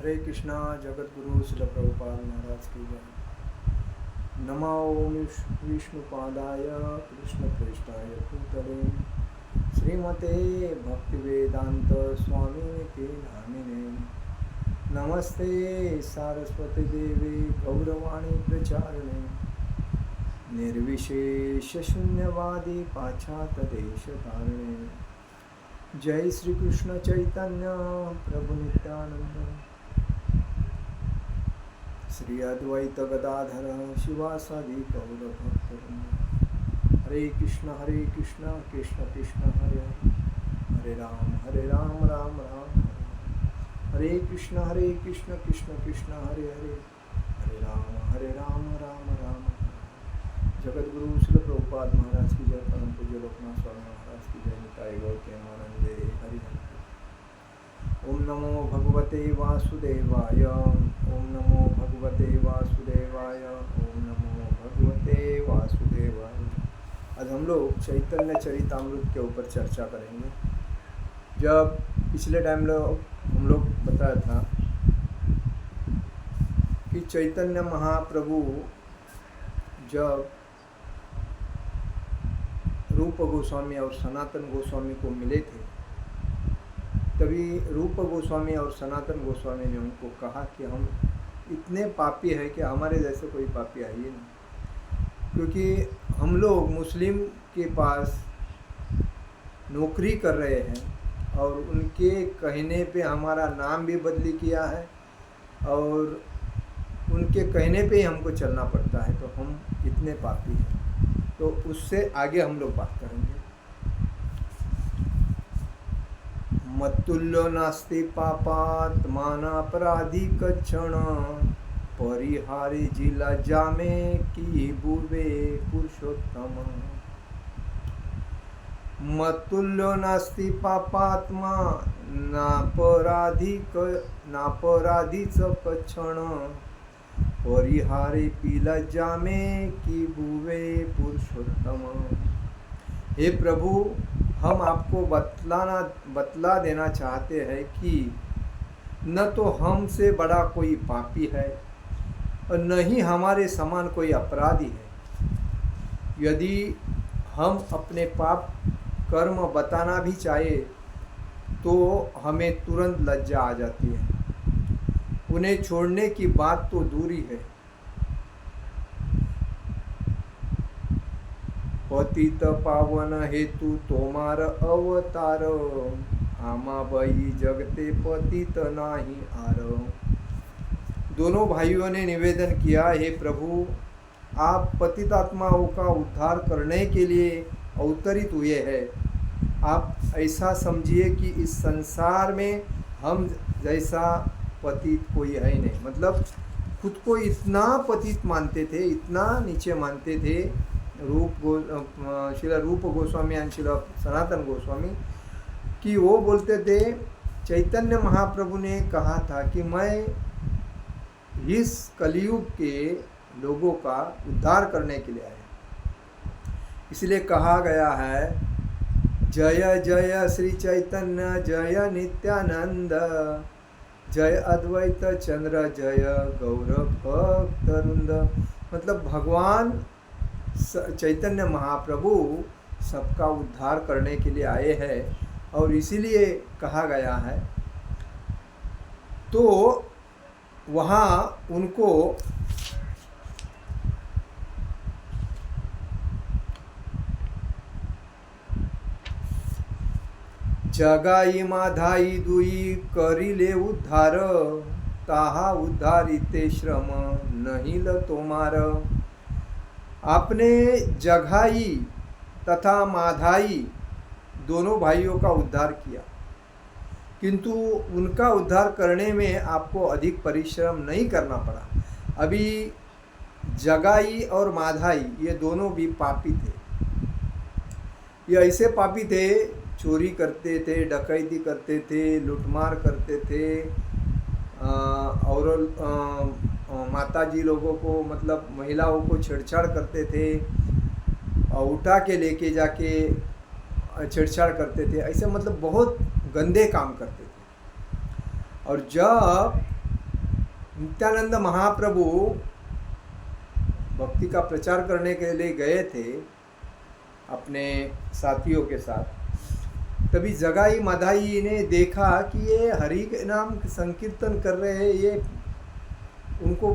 हरे कृष्णा। जगत गुरु श्रील प्रभुपाद महाराज की जय। नमो विष्णुपादाय कृष्ण प्रेष्ठाय भूतले श्रीमते भक्तिवेदांत स्वामी नामिने। नमस्ते सारस्वती देवी गौरवाणी प्रचारिणे निर्विशेष शून्यवादी पाश्चात्य देश धारिणे। जय श्री कृष्ण चैतन्य प्रभु नित्यानंद श्री अद्वैत गदाधर शिवासादि गौर भक्तवृंद। हरे कृष्ण कृष्ण कृष्ण हरे हरे हरे राम राम राम हरे कृष्ण कृष्ण कृष्ण हरे हरे हरे राम राम राम। जगत गुरु श्री प्रभुपाद महाराज की जय। परम पूज्य लोकनाथ स्वामी महाराज की जय। निताय गौर प्रेमानंदे हरि हरि। ओम नमो भगवते वासुदेवाय। ओम नमो भगवते वासुदेवाय। ओम नमो भगवते वासुदेवाय। आज हम लोग चैतन्य चरितामृत के ऊपर चर्चा करेंगे। जब पिछले टाइम हम लोग बताया था कि चैतन्य महाप्रभु जब रूप गोस्वामी और सनातन गोस्वामी को मिले थे, तभी रूप गोस्वामी और सनातन गोस्वामी ने उनको कहा कि हम इतने पापी हैं कि हमारे जैसे कोई पापी है ही नहीं, क्योंकि हम लोग मुस्लिम के पास नौकरी कर रहे हैं और उनके कहने पे हमारा नाम भी बदली किया है और उनके कहने पे ही हमको चलना पड़ता है, तो हम इतने पापी हैं। तो उससे आगे हम लोग बात करेंगे। मत्तुल्यो नास्ति पापात्मानापराधी कच्छण परिहारी जिला जामे की बुवे पुरुषोत्तम। मत्तुल्यो नास्ति पापात्मा नापराधी च कच्छण परिहारे पीला जामे की बुवे पुरुषोत्तम। हे प्रभु, हम आपको बतला देना चाहते हैं कि न तो हमसे बड़ा कोई पापी है और न ही हमारे समान कोई अपराधी है। यदि हम अपने पाप कर्म बताना भी चाहे तो हमें तुरंत लज्जा आ जाती है। उन्हें छोड़ने की बात तो दूरी है। पतित पावन हेतु तोमार अवतार आमा बई जगते पतित नाही आर। दोनों भाइयों ने निवेदन किया, हे प्रभु, आप पतितात्माओं का उद्धार करने के लिए अवतरित हुए हैं। आप ऐसा समझिए कि इस संसार में हम जैसा पतित कोई है ही नहीं। मतलब खुद को इतना पतित मानते थे, इतना नीचे मानते थे श्रील रूप गोस्वामी और श्रील सनातन गोस्वामी, कि वो बोलते थे चैतन्य महाप्रभु ने कहा था कि मैं इस कलयुग के लोगों का उद्धार करने के लिए आया। इसलिए कहा गया है, जय जय श्री चैतन्य जय नित्यानंद जय अद्वैत चंद्र जय गौर भक्तवृंद। मतलब भगवान चैतन्य महाप्रभु सबका उद्धार करने के लिए आए हैं और इसीलिए कहा गया है। तो वहाँ उनको जगाई माधाई दुई करिले उद्धार ताहा उद्धारिते श्रम नहीं ल तोमार। आपने जगाई तथा माधाई दोनों भाइयों का उद्धार किया, किंतु उनका उद्धार करने में आपको अधिक परिश्रम नहीं करना पड़ा। अभी जगाई और माधाई ये दोनों भी पापी थे। ये ऐसे पापी थे, चोरी करते थे, डकैती करते थे, लूटमार करते थे और माताजी लोगों को, मतलब महिलाओं को छेड़छाड़ करते थे और उठा के लेके जाके छेड़छाड़ करते थे। ऐसे मतलब बहुत गंदे काम करते थे। और जब नित्यानंद महाप्रभु भक्ति का प्रचार करने के लिए गए थे अपने साथियों के साथ। तभी जगाई माधाई ने देखा कि ये हरि के नाम संकीर्तन कर रहे हैं, ये उनको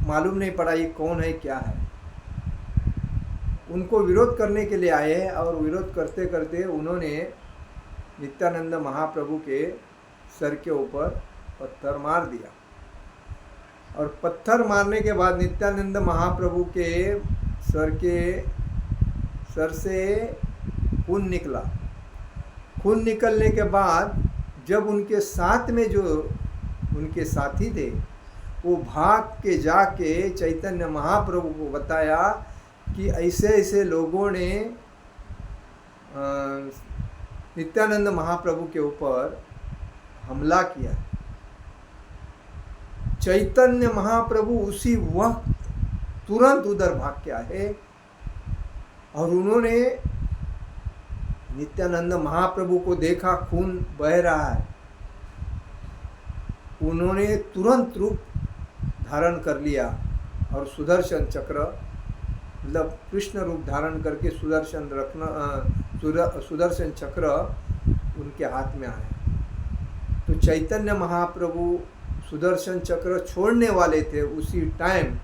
मालूम नहीं पड़ा ये कौन है क्या है। उनको विरोध करने के लिए आए हैं और विरोध करते करते उन्होंने नित्यानंद महाप्रभु के सर के ऊपर पत्थर मार दिया। और पत्थर मारने के बाद नित्यानंद महाप्रभु के सर से खून निकला। खून निकलने के बाद जब उनके साथ में जो उनके साथी थे वो भाग के जाके चैतन्य महाप्रभु को बताया कि ऐसे ऐसे लोगों ने नित्यानंद महाप्रभु के ऊपर हमला किया। चैतन्य महाप्रभु उसी वक्त तुरंत उधर भाग के आए और उन्होंने नित्यानंद महाप्रभु को देखा खून बह रहा है। उन्होंने तुरंत रूप धारण कर लिया और सुदर्शन चक्र मतलब कृष्ण रूप धारण करके सुदर्शन चक्र उनके हाथ में आया। तो चैतन्य महाप्रभु सुदर्शन चक्र छोड़ने वाले थे, उसी टाइम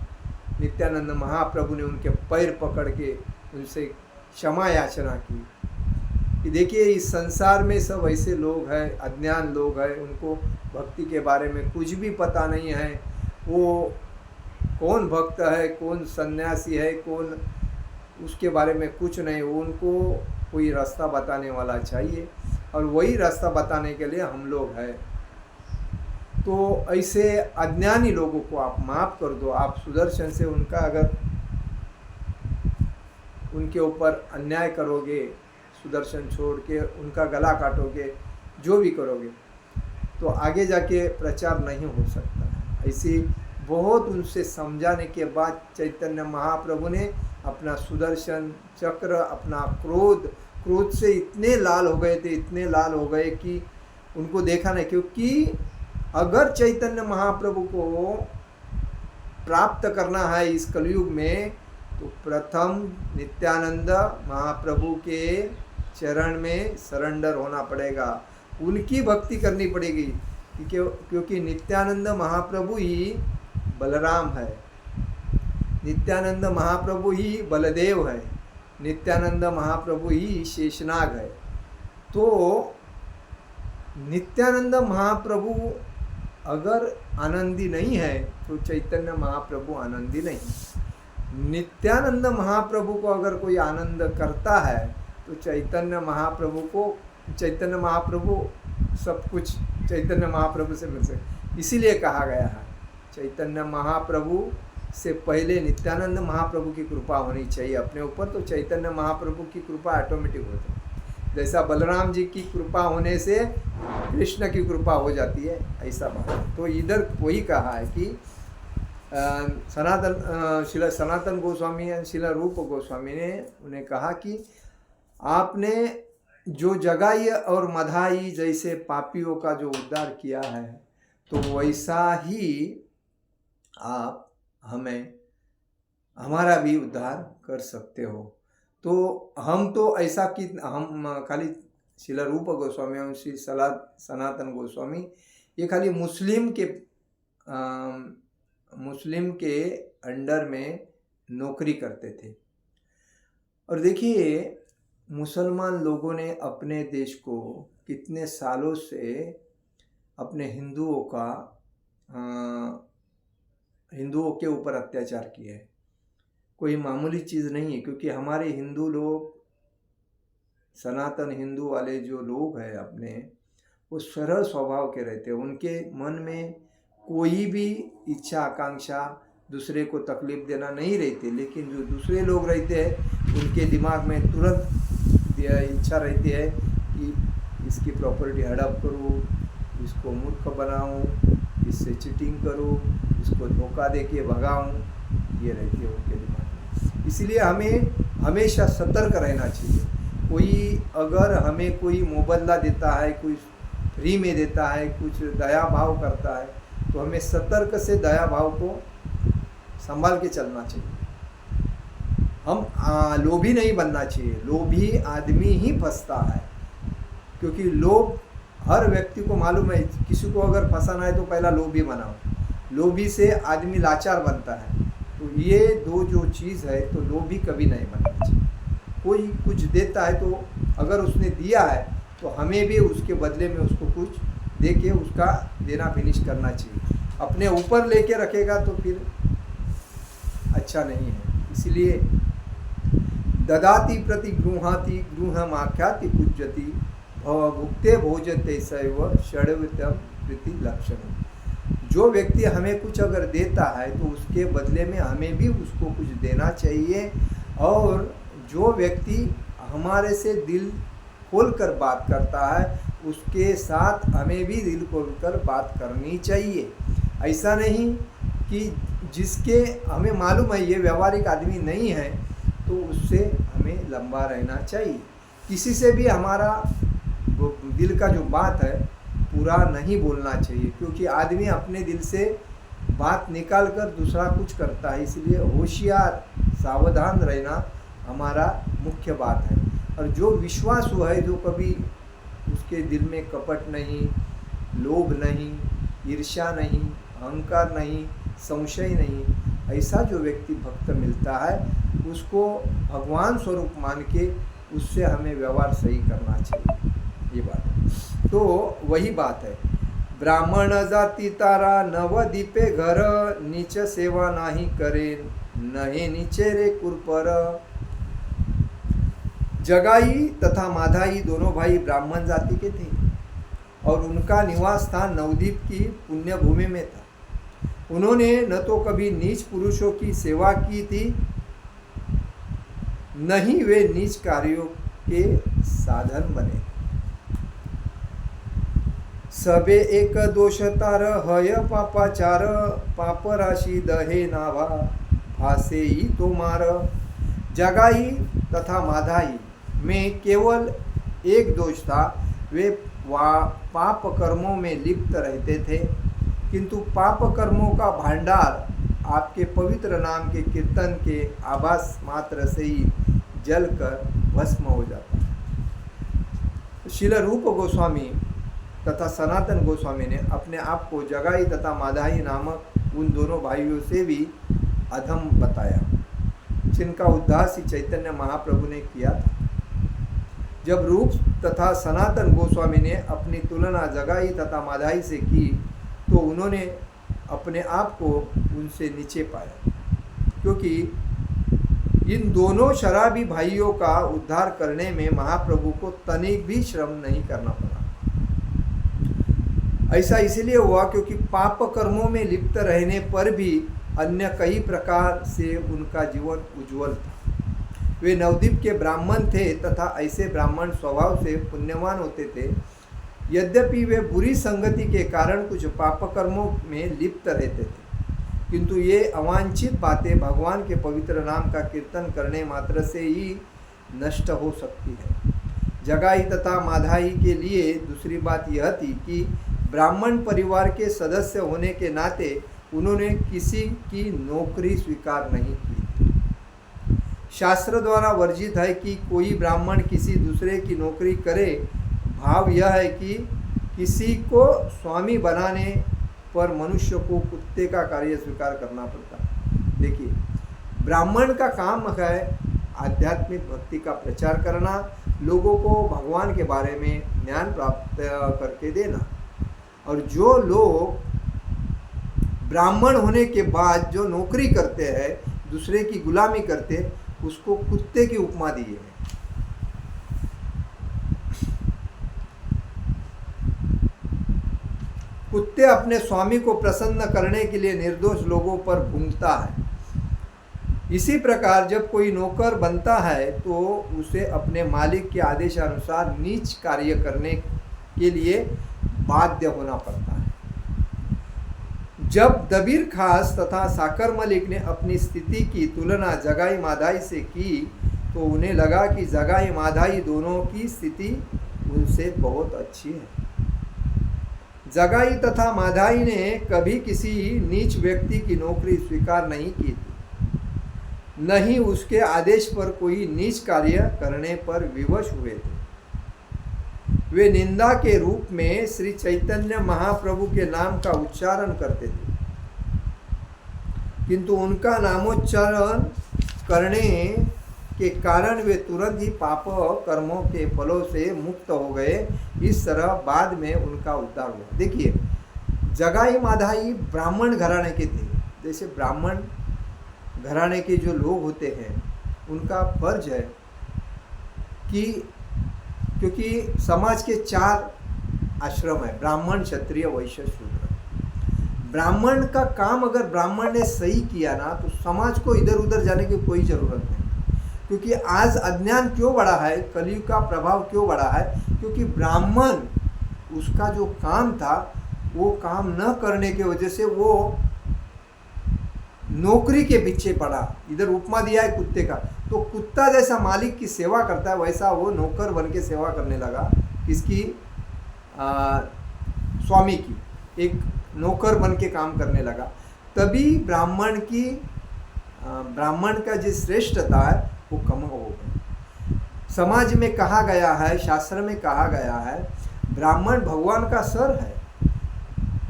नित्यानंद महाप्रभु ने उनके पैर पकड़ के उनसे क्षमा याचना की कि देखिए इस संसार में सब ऐसे लोग हैं, अज्ञान लोग हैं, उनको भक्ति के बारे में कुछ भी पता नहीं है। वो कौन भक्त है, कौन सन्यासी है, कौन उसके बारे में कुछ नहीं। उनको कोई रास्ता बताने वाला चाहिए और वही रास्ता बताने के लिए हम लोग हैं। तो ऐसे अज्ञानी लोगों को आप माफ़ कर दो। आप सुदर्शन से उनका अगर उनके ऊपर अन्याय करोगे, सुदर्शन छोड़ के उनका गला काटोगे, जो भी करोगे, तो आगे जाके प्रचार नहीं हो सकता। ऐसी बहुत उनसे समझाने के बाद चैतन्य महाप्रभु ने अपना सुदर्शन चक्र, अपना क्रोध से इतने लाल हो गए थे, इतने लाल हो गए कि उनको देखा नहीं। क्योंकि अगर चैतन्य महाप्रभु को प्राप्त करना है इस कलयुग में तो प्रथम नित्यानंद महाप्रभु के चरण में सरेंडर होना पड़ेगा, उनकी भक्ति करनी पड़ेगी। क्योंकि नित्यानंद महाप्रभु ही बलराम है, नित्यानंद महाप्रभु ही बलदेव है, नित्यानंद महाप्रभु ही शेषनाग है। तो नित्यानंद महाप्रभु अगर आनंदी नहीं है तो चैतन्य महाप्रभु आनंदी नहीं। नित्यानंद महाप्रभु को अगर कोई आनंद करता है तो चैतन्य महाप्रभु सब कुछ चैतन्य महाप्रभु से मिल सकते। इसीलिए कहा गया है चैतन्य महाप्रभु से पहले नित्यानंद महाप्रभु की कृपा होनी चाहिए अपने ऊपर, तो चैतन्य महाप्रभु की कृपा ऑटोमेटिक होती है। जैसा बलराम जी की कृपा होने से कृष्ण की कृपा हो जाती है, ऐसा बात। तो इधर वही कहा है कि शिला सनातन गोस्वामी और शिला रूप गोस्वामी ने उन्हें कहा कि आपने जो जगाई और मधाई जैसे पापियों का जो उद्धार किया है तो वैसा ही आप हमारा भी उद्धार कर सकते हो। तो हम तो ऐसा कि हम खाली शिला रूप गोस्वामी और श्री सनातन गोस्वामी ये खाली मुस्लिम के अंडर में नौकरी करते थे। और देखिए मुसलमान लोगों ने अपने देश को कितने सालों से अपने हिंदुओं के ऊपर अत्याचार किए हैं। कोई मामूली चीज़ नहीं है, क्योंकि हमारे हिंदू लोग, सनातन हिंदू वाले जो लोग हैं अपने, वो सरल स्वभाव के रहते हैं। उनके मन में कोई भी इच्छा आकांक्षा दूसरे को तकलीफ देना नहीं रहती। लेकिन जो दूसरे लोग रहते हैं उनके दिमाग में तुरंत इच्छा रहती है कि इसकी प्रॉपर्टी हड़प करूँ, इसको मूर्ख बनाऊँ, इससे चीटिंग करूँ, इसको धोखा दे के भगाऊँ, ये रहती है उनके दिमाग में। इसलिए हमें हमेशा सतर्क रहना चाहिए। कोई अगर हमें कोई मुबदला देता है, कोई फ्री में देता है, कुछ दया भाव करता है, तो तो हमें सतर्क से दया भाव को संभाल के चलना चाहिए। हम लोभी नहीं बनना चाहिए। लोभी आदमी ही फंसता है, क्योंकि लोभ हर व्यक्ति को मालूम है, किसी को अगर फंसाना है तो पहला लोभी बनाओ। लोभी से आदमी लाचार बनता है। तो ये दो जो चीज़ है, तो लोभी कभी नहीं बनना चाहिए। कोई कुछ देता है तो अगर उसने दिया है तो हमें भी उसके बदले में उसको कुछ दे के उसका देना फिनिश करना चाहिए। अपने ऊपर लेके रखेगा तो फिर अच्छा नहीं है। इसलिए ददाति प्रति गृहाति गृहमाख्याति पूज्यति भुक्ते भोजते सैव षड्वितम प्रीति लक्षण। जो व्यक्ति हमें कुछ अगर देता है तो उसके बदले में हमें भी उसको कुछ देना चाहिए। और जो व्यक्ति हमारे से दिल खोलकर बात करता है उसके साथ हमें भी दिल खोलकर बात करनी चाहिए। ऐसा नहीं कि जिसके हमें मालूम है ये व्यवहारिक आदमी नहीं है तो उससे हमें लंबा रहना चाहिए। किसी से भी हमारा दिल का जो बात है पूरा नहीं बोलना चाहिए, क्योंकि आदमी अपने दिल से बात निकाल कर दूसरा कुछ करता है। इसलिए होशियार सावधान रहना हमारा मुख्य बात है। और जो विश्वास हुआ है, जो कभी उसके दिल में कपट नहीं, लोभ नहीं, ईर्ष्या नहीं, अहंकार नहीं, संशय नहीं, ऐसा जो व्यक्ति भक्त मिलता है उसको भगवान स्वरूप मान के उससे हमें व्यवहार सही करना चाहिए। ये बात है। तो वही बात है, ब्राह्मण जाति तारा नवदीपे घर, नीच सेवा नाही करे नहे नीचे रे कुरपर। जगाई तथा माधाई दोनों भाई ब्राह्मण जाति के थे और उनका निवास स्थान नवदीप की पुण्य भूमि में था। उन्होंने न तो कभी नीच पुरुषों की सेवा की थी, न ही वे नीच कार्यों के साधन बने। सबे एक दोष तार हय पापाचार, पाप राशि दहे नाभा भासे ही तो मार। जगाई तथा माधाई में केवल एक दोष था, वे पाप कर्मों में लिप्त रहते थे, किंतु पाप कर्मों का भांडार आपके पवित्र नाम के कीर्तन के आभास मात्र से ही जलकर भस्म हो जाता है। श्रील रूप गोस्वामी तथा सनातन गोस्वामी ने अपने आप को जगाई तथा माधाई नामक उन दोनों भाइयों से भी अधम बताया, जिनका उद्धार श्री चैतन्य महाप्रभु ने किया था। जब रूप तथा सनातन गोस्वामी ने अपनी तुलना जगाई तथा माधाई से की तो उन्होंने अपने आप को उनसे नीचे पाया, क्योंकि इन दोनों शराबी भाइयों का उद्धार करने में महाप्रभु को तनिक भी श्रम नहीं करना पड़ा। ऐसा इसलिए हुआ क्योंकि पाप कर्मों में लिप्त रहने पर भी अन्य कई प्रकार से उनका जीवन उज्जवल था। वे नवदीप के ब्राह्मण थे तथा ऐसे ब्राह्मण स्वभाव से पुण्यवान होते थे। यद्यपि वे बुरी संगति के कारण कुछ पाप कर्मों में लिप्त रहते थे, किंतु ये अवांछित बातें भगवान के पवित्र नाम का कीर्तन करने मात्र से ही नष्ट हो सकती है। जगाई तथा माधाई के लिए दूसरी बात यह थी कि ब्राह्मण परिवार के सदस्य होने के नाते उन्होंने किसी की नौकरी स्वीकार नहीं की। शास्त्र द्वारा वर्जित है कि कोई ब्राह्मण किसी दूसरे की नौकरी करे। भाव यह है कि किसी को स्वामी बनाने पर मनुष्य को कुत्ते का कार्य स्वीकार करना पड़ता है। देखिए, ब्राह्मण का काम है आध्यात्मिक भक्ति का प्रचार करना, लोगों को भगवान के बारे में ज्ञान प्राप्त करके देना। और जो लोग ब्राह्मण होने के बाद जो नौकरी करते हैं, दूसरे की गुलामी करते, उसको कुत्ते की उपमा दी है। कुत्ते अपने स्वामी को प्रसन्न करने के लिए निर्दोष लोगों पर भूंगता है। इसी प्रकार जब कोई नौकर बनता है तो उसे अपने मालिक के आदेशानुसार नीच कार्य करने के लिए बाध्य होना पड़ता है। जब दबीर खास तथा साकर मलिक ने अपनी स्थिति की तुलना जगाई माधाई से की तो उन्हें लगा कि जगाई माधाई दोनों की स्थिति उनसे बहुत अच्छी है। जगाई तथा माधाई ने कभी किसी नीच व्यक्ति की नौकरी स्वीकार नहीं की थी, न ही उसके आदेश पर कोई नीच कार्य करने पर विवश हुए थे। वे निंदा के रूप में श्री चैतन्य महाप्रभु के नाम का उच्चारण करते थे, किंतु उनका नामोच्चारण करने के कारण वे तुरंत ही पाप कर्मों के फलों से मुक्त हो गए। इस तरह बाद में उनका उद्धार हुआ। देखिए, जगाई माधाई ब्राह्मण घराने के थे। जैसे ब्राह्मण घराने के जो लोग होते हैं उनका फर्ज है कि, क्योंकि समाज के 4 आश्रम है, ब्राह्मण क्षत्रिय वैश्य शूद्र। ब्राह्मण का काम अगर ब्राह्मण ने सही किया ना तो समाज को इधर उधर जाने की कोई ज़रूरत नहीं। क्योंकि आज अज्ञान क्यों बढ़ा है, कलयुग का प्रभाव क्यों बढ़ा है, क्योंकि ब्राह्मण उसका जो काम था वो काम न करने की वजह से वो नौकरी के पीछे पड़ा। इधर उपमा दिया है कुत्ते का, तो कुत्ता जैसा मालिक की सेवा करता है वैसा वो नौकर बन के सेवा करने लगा। किसकी? स्वामी की। एक नौकर बन के काम करने लगा। तभी ब्राह्मण का जो श्रेष्ठता है वो कम हो गई। समाज में कहा गया है, शास्त्र में कहा गया है, ब्राह्मण भगवान का सर है,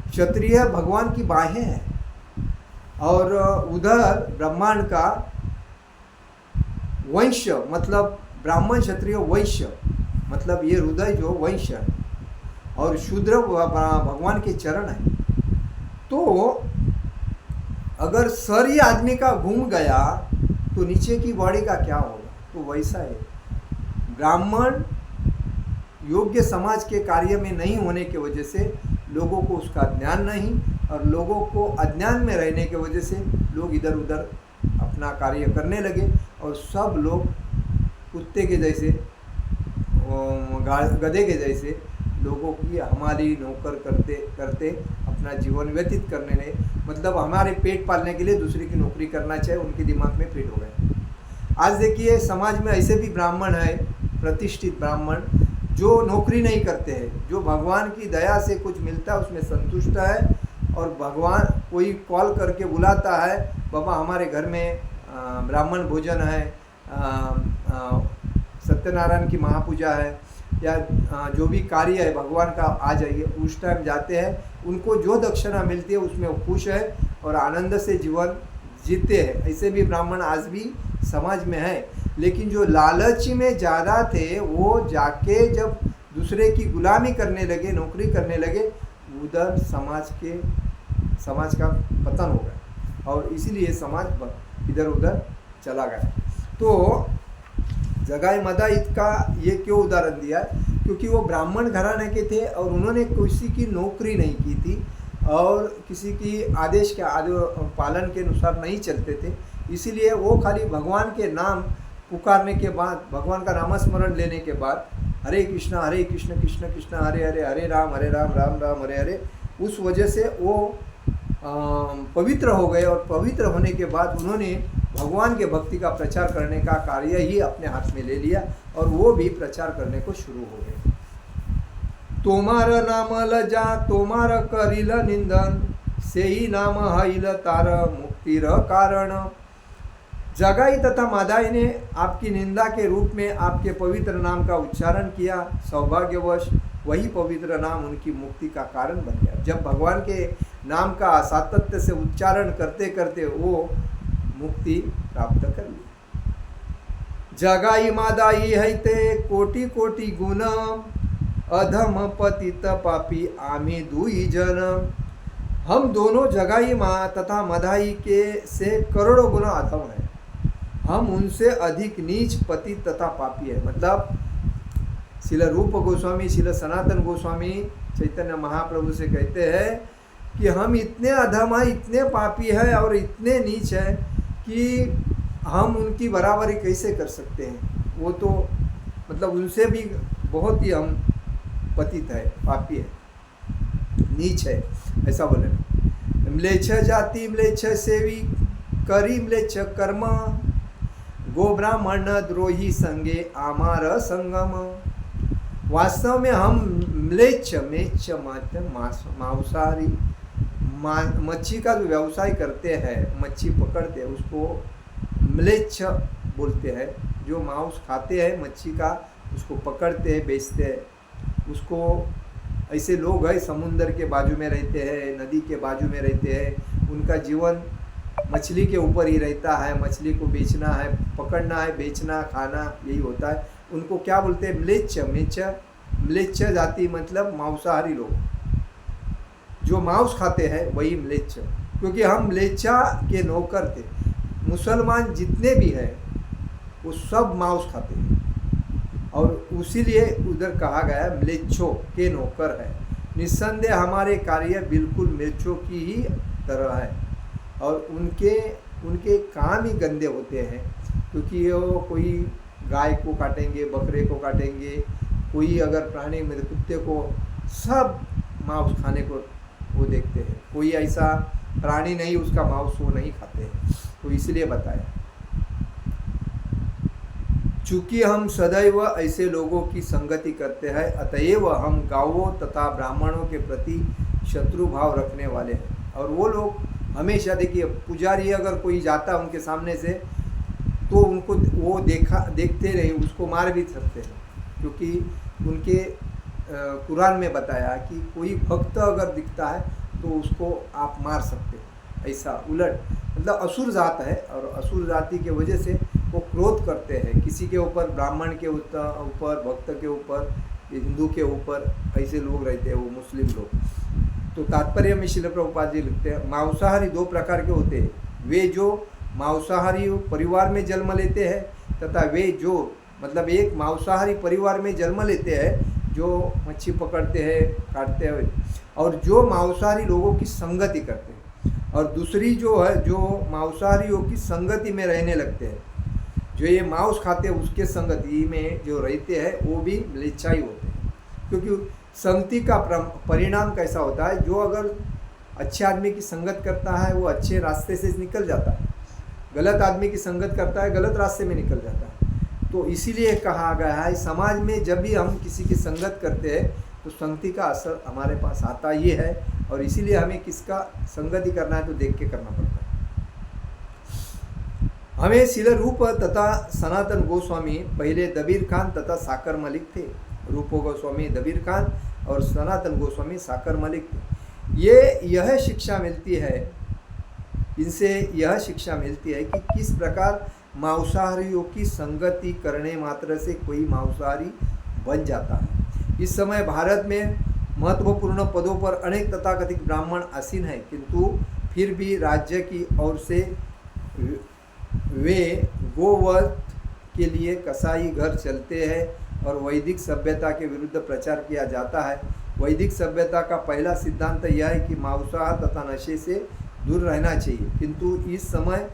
क्षत्रिय भगवान की बाहें हैं, और उधर ब्राह्मण का वंश मतलब ब्राह्मण क्षत्रिय वैश्य मतलब ये हृदय जो वंश है, और शूद्र भगवान के चरण है। तो अगर सर ही आदमी का घूम गया तो नीचे की बॉडी का क्या होगा? तो वैसा है, ब्राह्मण योग्य समाज के कार्य में नहीं होने की वजह से लोगों को उसका ज्ञान नहीं, और लोगों को अज्ञान में रहने की वजह से लोग इधर उधर अपना कार्य करने लगे, और सब लोग कुत्ते के जैसे गधे के जैसे लोगों की हमारी नौकर करते करते अपना जीवन व्यतीत करने लगे। मतलब हमारे पेट पालने के लिए दूसरे की नौकरी करना चाहिए, उनके दिमाग में फिट हो गए। आज देखिए समाज में ऐसे भी ब्राह्मण है, प्रतिष्ठित ब्राह्मण, जो नौकरी नहीं करते हैं, जो भगवान की दया से कुछ मिलता है उसमें संतुष्ट है, और भगवान कोई कॉल करके बुलाता है, बाबा हमारे घर में ब्राह्मण भोजन है, सत्यनारायण की महापूजा है, या जो भी कार्य है भगवान का, आ जाइए। उस टाइम जाते हैं, उनको जो दक्षिणा मिलती है उसमें वो खुश है और आनंद से जीवन जीते हैं। ऐसे भी ब्राह्मण आज भी समाज में है। लेकिन जो लालची में ज़्यादा थे वो जाके जब दूसरे की गुलामी करने लगे, नौकरी करने लगे, उधर समाज का पतन हो गया, और इसीलिए समाज इधर उधर चला गया। तो जगाई माधाई का ये क्यों उदाहरण दिया? क्योंकि वो ब्राह्मण घराने के थे और उन्होंने किसी की नौकरी नहीं की थी और किसी की आदेश के पालन के अनुसार नहीं चलते थे। इसीलिए वो खाली भगवान के नाम पुकारने के बाद, भगवान का नामस्मरण लेने के बाद, हरे कृष्णा कृष्ण कृष्ण हरे हरे, हरे राम राम राम हरे हरे, उस वजह से वो पवित्र हो गए। और पवित्र होने के बाद उन्होंने भगवान के भक्ति का प्रचार करने का कार्य ही अपने हाथ में ले लिया, और वो भी प्रचार करने को शुरू हो गए। तोमार नाम लजा तोमार करिल निंदन, से ही नाम हईल तार मुक्तिर कारण। जगाई तथा माधाई ने आपकी निंदा के रूप में आपके पवित्र नाम का उच्चारण किया। सौभाग्यवश वही पवित्र नाम उनकी मुक्ति का कारण बन गया। जब भगवान के नाम का सातत्य से उच्चारण करते करते वो मुक्ति प्राप्त कर ली। जगाई मादाई हैते कोटि कोटि गुण, अधम पतित पापी आमी दुई जन। हम दोनों जगाई माँ तथा मधाई के से करोड़ों गुना अधम है, हम उनसे अधिक नीच पतित तथा पापी है। मतलब श्रील रूप गोस्वामी, श्रील सनातन गोस्वामी चैतन्य महाप्रभु से कहते हैं कि हम इतने अधम हैं, इतने पापी हैं और इतने नीच हैं कि हम उनकी बराबरी कैसे कर सकते हैं। वो तो मतलब उनसे भी बहुत ही हम पतित है, पापी है, नीच है, ऐसा बोले। म्लेच्छ जाति म्लेच्छ सेवी करी म्लेच्छ कर्म, गो ब्राह्मण द्रोही संगे आमार संगम। वास्तव में हम म्लेच्छ मेच्छ मांसाहारी मच्छी का जो व्यवसाय करते हैं, मच्छी पकड़ते हैं, उसको म्लेच्छ बोलते हैं। जो मांस खाते हैं मच्छी का, उसको पकड़ते हैं, बेचते हैं उसको। ऐसे लोग हैं समुंदर के बाजू में रहते हैं, नदी के बाजू में रहते हैं, उनका जीवन मछली के ऊपर ही रहता है। मछली को बेचना है, पकड़ना है, बेचना, खाना, यही होता है। उनको क्या बोलते हैं? म्लेच्छ मेच्छ। म्लेच्छ जाति मतलब मांसाहारी लोग, जो मांस खाते हैं वही म्लेच्छ। क्योंकि हम म्लेच्छा के नौकर थे। मुसलमान जितने भी हैं वो सब मांस खाते हैं, और इसीलिए उधर कहा गया म्लेच्छों के नौकर है। निस्संदेह हमारे कार्य बिल्कुल म्लेच्छों की ही तरह है, और उनके काम ही गंदे होते हैं। क्योंकि वो कोई गाय को काटेंगे, बकरे को काटेंगे, कोई अगर प्राणी में कुत्ते को, सब मांस खाने को वो देखते हैं। कोई ऐसा प्राणी नहीं उसका मांस वो नहीं खाते हैं। तो इसलिए बताया, चूँकि हम सदैव ऐसे लोगों की संगति करते हैं, अतएव हम गाँवों तथा ब्राह्मणों के प्रति शत्रु भाव रखने वाले हैं। और वो लोग हमेशा, देखिए पुजारी अगर कोई जाता है उनके सामने से, तो उनको वो देखते नहीं, उसको मार भी सकते हैं। क्योंकि उनके कुरान में बताया कि कोई भक्त अगर दिखता है तो उसको आप मार सकते हैं। ऐसा उलट मतलब असुर जात है, और असुर जाति के वजह से वो क्रोध करते हैं किसी के ऊपर, ब्राह्मण के ऊपर, भक्त के ऊपर, हिंदू के ऊपर। ऐसे लोग रहते हैं वो मुस्लिम लोग। तो तात्पर्य में श्रील प्रभुपाद जी लिखते हैं, मांसाहारी दो प्रकार के होते हैं। वे जो मांसाहारी परिवार में जन्म लेते हैं, तथा वे जो मतलब एक मांसाहारी परिवार में जन्म लेते हैं जो मच्छी पकड़ते हैं, काटते हैं, और जो मांसाहारी लोगों की संगति करते हैं। और दूसरी जो है, जो मांसाहारियों की संगति में रहने लगते हैं, जो ये मांस खाते हैं उसके संगति में जो रहते हैं वो भी म्लेच्छा ही होते हैं। क्योंकि संगति का परिणाम कैसा होता है, जो अगर अच्छे आदमी की संगत करता है वो अच्छे रास्ते से निकल जाता है, गलत आदमी की संगत करता है गलत रास्ते में निकल जाता है। तो इसीलिए कहा गया है, समाज में जब भी हम किसी की संगत करते हैं तो संगति का असर हमारे पास आता ही है। और इसीलिए हमें किसका संगति करना है तो देख के करना पड़ता है। हमें श्रील रूप तथा सनातन गोस्वामी पहले दबीर खान तथा साकर मलिक थे। रूप गोस्वामी दबीर खान और सनातन गोस्वामी साकर मलिक थे। यह शिक्षा मिलती है, इनसे यह शिक्षा मिलती है कि किस प्रकार मांसाहारियों की संगति करने मात्र से कोई मांसाहारी बन जाता है। इस समय भारत में महत्वपूर्ण पदों पर अनेक तथाकथित ब्राह्मण आसीन हैं, किंतु फिर भी राज्य की ओर से वे गोवध के लिए कसाई घर चलते हैं और वैदिक सभ्यता के विरुद्ध प्रचार किया जाता है। वैदिक सभ्यता का पहला सिद्धांत यह है कि मांसाहार तथा नशे से दूर रहना चाहिए, किंतु इस समय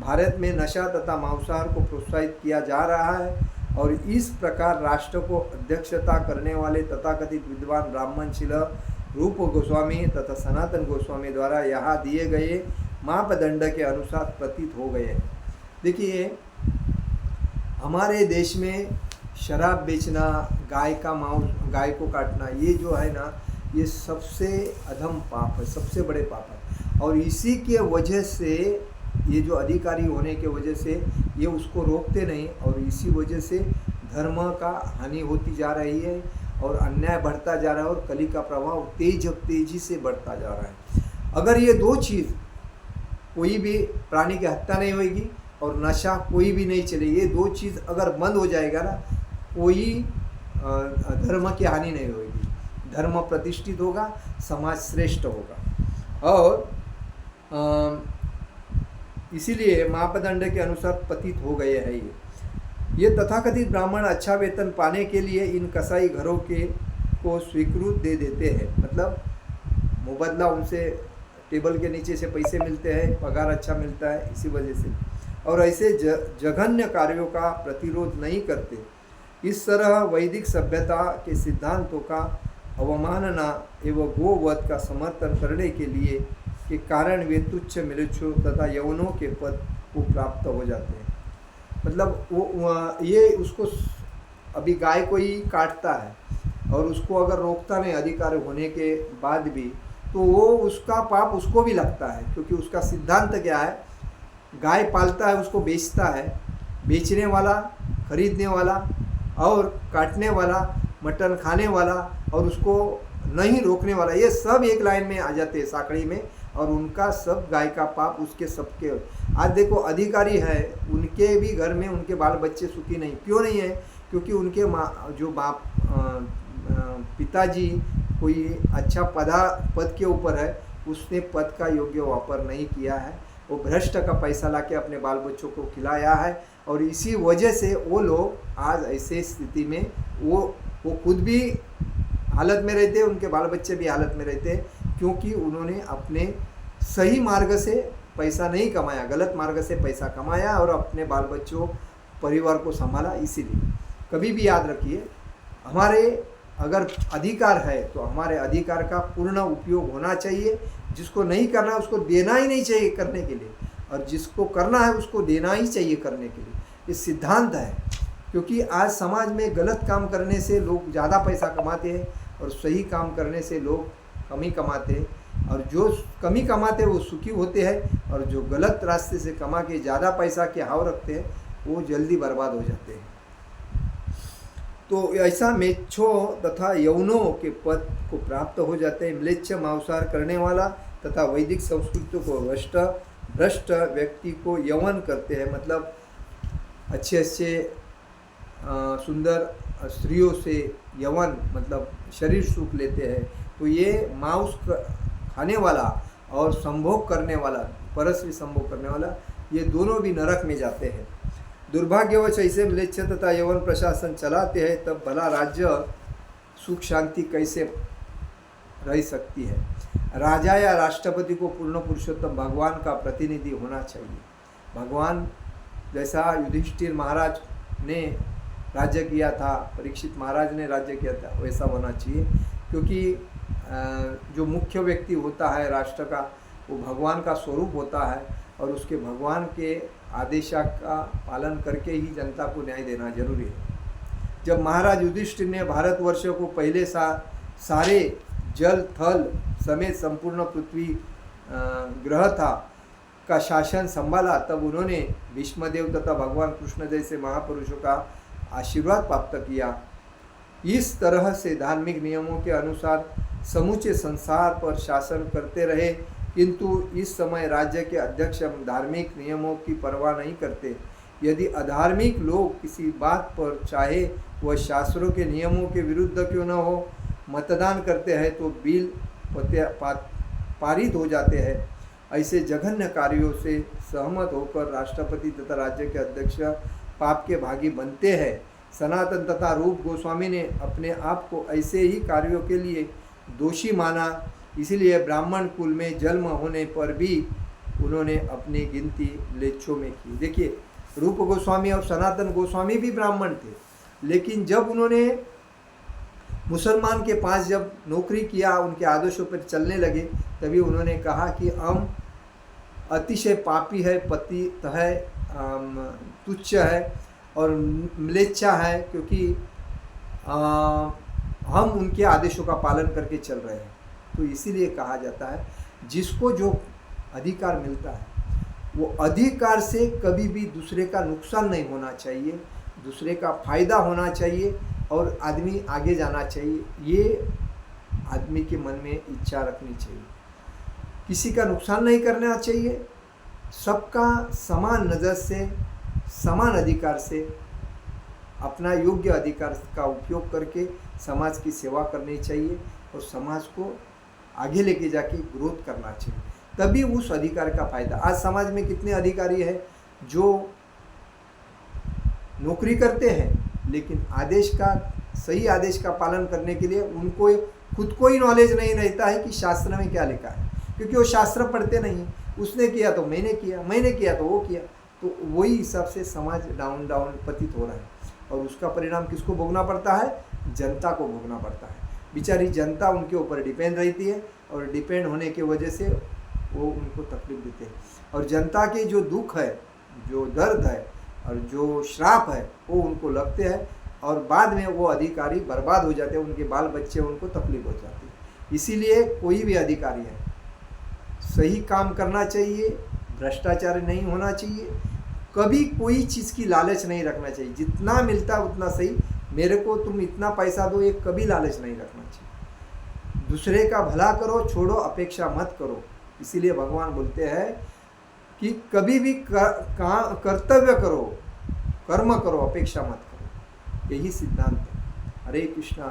भारत में नशा तथा मांसाहार को प्रोत्साहित किया जा रहा है। और इस प्रकार राष्ट्र को अध्यक्षता करने वाले तथाकथित विद्वान ब्राह्मण श्रील रूप गोस्वामी तथा सनातन गोस्वामी द्वारा यहाँ दिए गए मापदंड के अनुसार प्रतीत हो गए हैं। देखिए, हमारे देश में शराब बेचना, गाय का मांस, गाय को काटना, ये जो है ना, ये सबसे अधम पाप है, सबसे बड़े पाप है। और इसी के वजह से ये जो अधिकारी होने के वजह से ये उसको रोकते नहीं, और इसी वजह से धर्म का हानि होती जा रही है और अन्याय बढ़ता जा रहा है और कली का प्रभाव तेजी से बढ़ता जा रहा है। अगर ये दो चीज़, कोई भी प्राणी की हत्या नहीं होगी और नशा कोई भी नहीं चलेगी, ये दो चीज़ अगर बंद हो जाएगा ना, कोई धर्म की हानि नहीं होगी, धर्म प्रतिष्ठित होगा, समाज श्रेष्ठ होगा। और इसीलिए मापदंड के अनुसार पतित हो गए हैं। ये तथाकथित ब्राह्मण अच्छा वेतन पाने के लिए इन कसाई घरों को स्वीकृत दे देते हैं, मतलब मुबदला उनसे टेबल के नीचे से पैसे मिलते हैं, पगार अच्छा मिलता है, इसी वजह से। और ऐसे जघन्य कार्यों का प्रतिरोध नहीं करते। इस तरह वैदिक सभ्यता के सिद्धांतों का अवमानना एवं गोवध का समर्थन करने के कारण वे तुच्छ मिलच्छों तथा यवनों के पद को प्राप्त हो जाते हैं। मतलब वो ये उसको अभी गाय को ही काटता है और उसको अगर रोकता नहीं अधिकारी होने के बाद भी, तो वो उसका पाप उसको भी लगता है, क्योंकि उसका सिद्धांत क्या है, गाय पालता है उसको बेचता है, बेचने वाला, खरीदने वाला और काटने वाला, मटन खाने वाला और उसको नहीं रोकने वाला, ये सब एक लाइन में आ जाते हैं साकड़ी में, और उनका सब गाय का पाप उसके सबके। आज देखो अधिकारी है, उनके भी घर में उनके बाल बच्चे सुखी नहीं, क्यों नहीं है? क्योंकि उनके जो बाप पिताजी कोई अच्छा पद के ऊपर है, उसने पद का योग्य वापर नहीं किया है, वो भ्रष्ट का पैसा लाके अपने बाल बच्चों को खिलाया है, और इसी वजह से वो लोग आज ऐसे स्थिति में वो खुद भी हालत में रहते हैं, उनके बाल बच्चे भी हालत में रहते हैं, क्योंकि उन्होंने अपने सही मार्ग से पैसा नहीं कमाया, गलत मार्ग से पैसा कमाया और अपने बाल बच्चों परिवार को संभाला। इसीलिए कभी भी याद रखिए, हमारे अगर अधिकार है तो हमारे अधिकार का पूर्ण उपयोग होना चाहिए, जिसको नहीं करना है उसको देना ही नहीं चाहिए करने के लिए, और जिसको करना है उसको देना ही चाहिए करने के लिए। ये सिद्धांत है, क्योंकि आज समाज में गलत काम करने से लोग ज़्यादा पैसा कमाते हैं और सही काम करने से लोग कम ही कमाते हैं, और जो कम ही कमाते हैं वो सुखी होते हैं, और जो गलत रास्ते से कमा के ज़्यादा पैसा के हाव रखते हैं वो जल्दी बर्बाद हो जाते हैं। तो ऐसा मेच्छो तथा यौनों के पद को प्राप्त हो जाते हैं। म्लेच्छ मांसाहार करने वाला तथा वैदिक संस्कृति को भ्रष्ट व्यक्ति को यौवन करते हैं, मतलब अच्छे सुंदर स्त्रियों से यौवन मतलब शरीर सुख लेते हैं। तो ये मांस खाने वाला और संभोग करने वाला, परस्त्री संभोग करने वाला, ये दोनों भी नरक में जाते हैं। दुर्भाग्यवश ऐसे म्लेच्छ तथा यौवन प्रशासन चलाते हैं, तब भला राज्य सुख शांति कैसे रह सकती है? राजा या राष्ट्रपति को पूर्ण पुरुषोत्तम भगवान का प्रतिनिधि होना चाहिए। भगवान जैसा युधिष्ठिर महाराज ने राज्य किया था, परीक्षित महाराज ने राज्य किया था, वैसा होना चाहिए, क्योंकि जो मुख्य व्यक्ति होता है राष्ट्र का, वो भगवान का स्वरूप होता है, और उसके भगवान के आदेश का पालन करके ही जनता को न्याय देना जरूरी है। जब महाराज युधिष्ठिर ने भारतवर्ष को पहले सारे जल थल समेत संपूर्ण पृथ्वी ग्रह था का शासन संभाला, तब उन्होंने भीष्मदेव तथा भगवान कृष्ण जैसे महापुरुषों का आशीर्वाद प्राप्त किया। इस तरह से धार्मिक नियमों के अनुसार समूचे संसार पर शासन करते रहे, किंतु इस समय राज्य के अध्यक्ष धार्मिक नियमों की परवाह नहीं करते। यदि अधार्मिक लोग किसी बात पर, चाहे वह शास्त्रों के नियमों के विरुद्ध क्यों न हो, मतदान करते हैं तो बिल पारित हो जाते हैं। ऐसे जघन्य कार्यों से सहमत होकर राष्ट्रपति तथा राज्य के अध्यक्ष पाप के भागी बनते हैं। सनातन तथा रूप गोस्वामी ने अपने आप को ऐसे ही कार्यों के लिए दोषी माना, इसलिए ब्राह्मण कुल में जन्म होने पर भी उन्होंने अपनी गिनती म्लेच्छों में की। देखिए, रूप गोस्वामी और सनातन गोस्वामी भी ब्राह्मण थे, लेकिन जब उन्होंने मुसलमान के पास जब नौकरी किया, उनके आदर्शों पर चलने लगे, तभी उन्होंने कहा कि हम अतिशय पापी है, पतित है, तुच्छ है और म्लेच्छा है, क्योंकि हम उनके आदेशों का पालन करके चल रहे हैं। तो इसीलिए कहा जाता है, जिसको जो अधिकार मिलता है वो अधिकार से कभी भी दूसरे का नुकसान नहीं होना चाहिए, दूसरे का फायदा होना चाहिए और आदमी आगे जाना चाहिए। ये आदमी के मन में इच्छा रखनी चाहिए, किसी का नुकसान नहीं करना चाहिए, सबका समान नज़र से, समान अधिकार से, अपना योग्य अधिकार का उपयोग करके समाज की सेवा करनी चाहिए और समाज को आगे लेके जाके ग्रोथ करना चाहिए, तभी उस अधिकार का फायदा। आज समाज में कितने अधिकारी हैं जो नौकरी करते हैं, लेकिन आदेश का, सही आदेश का पालन करने के लिए उनको खुद को ही नॉलेज नहीं रहता है कि शास्त्र में क्या लिखा है, क्योंकि वो शास्त्र पढ़ते नहीं हैं। उसने किया तो मैंने किया, मैंने किया तो वो किया, तो वही हिसाब से समाज डाउन पतित हो रहा है, और उसका परिणाम किसको भोगना पड़ता है? जनता को भोगना पड़ता है। बेचारी जनता उनके ऊपर डिपेंड रहती है, और डिपेंड होने की वजह से वो उनको तकलीफ देते हैं, और जनता के जो दुख है, जो दर्द है और जो श्राप है, वो उनको लगते हैं, और बाद में वो अधिकारी बर्बाद हो जाते हैं, उनके बाल बच्चे उनको तकलीफ हो जाती है। इसीलिए कोई भी अधिकारी है सही काम करना चाहिए, भ्रष्टाचार नहीं होना चाहिए, कभी कोई चीज़ की लालच नहीं रखना चाहिए। जितना मिलता उतना सही, मेरे को तुम इतना पैसा दो, ये कभी लालच नहीं रखना चाहिए। दूसरे का भला करो, छोड़ो, अपेक्षा मत करो। इसीलिए भगवान बोलते हैं कि कभी भी कर्तव्य करो, कर्म करो, अपेक्षा मत करो। यही सिद्धांत है। हरे कृष्णा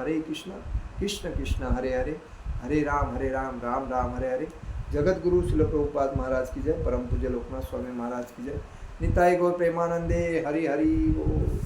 कृष्ण कृष्ण हरे हरे, हरे राम राम राम हरे हरे। जगत गुरु श्रील प्रभुपाद महाराज की जय, परम पूज्य लोकनाथ स्वामी महाराज की जय। निताय गौर प्रेमानंदे, हरि हरि बोल।